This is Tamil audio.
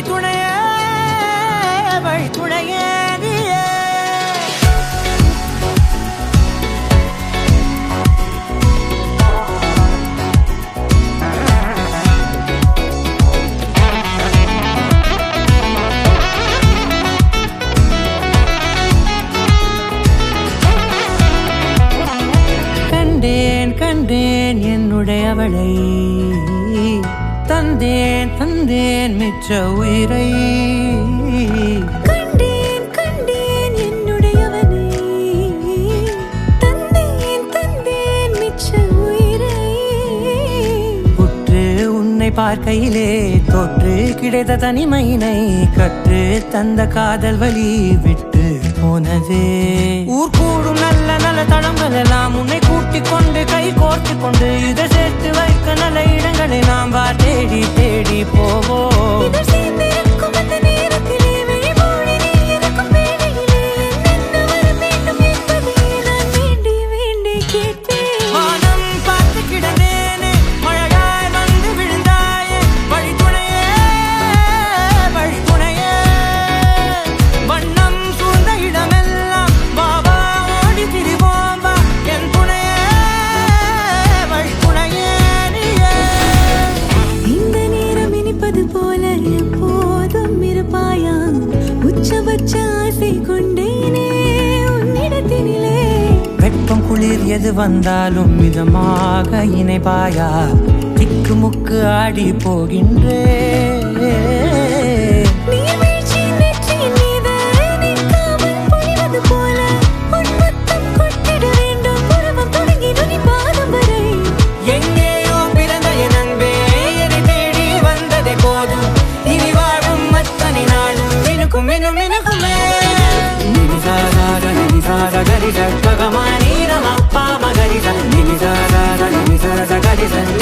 வழித்துணையே வழித்துணையே கண்டேன் என்னுடையவளை தந்தேன் தந்தேன் மிச்ச உயிரை கண்டேன் என்னுடையவனை தந்தேன் தந்தேன் மிச்ச உயிரை உற்று உன்னை பார்க்கையிலே தொற்று கிடைத்த தனிமையினை கற்று தந்த காதல் வழி விட்டு போனதே ஊர் கூடும் நல்ல நல்ல தளங்கள் எல்லாம் உன்னை கூட்டிக் கொண்டு கை கோர்த்து கொண்டு இதை சேர்த்து வைக்க நல்ல இடங்களை நாம் வா தேடி தேடி போவோம் வெப்பம் குளிர் எது வந்தாலும் மிதமாக இணைப்பாயா திக்குமுக்கு ஆடி போகின்றே எங்கேயோ பிறந்த என் அன்பே என்னை தேடி வந்ததே போதும் இனி வாழும் அத்தனை நாளும் மினுக்கும் மினும் மினுக்குமே Gari sa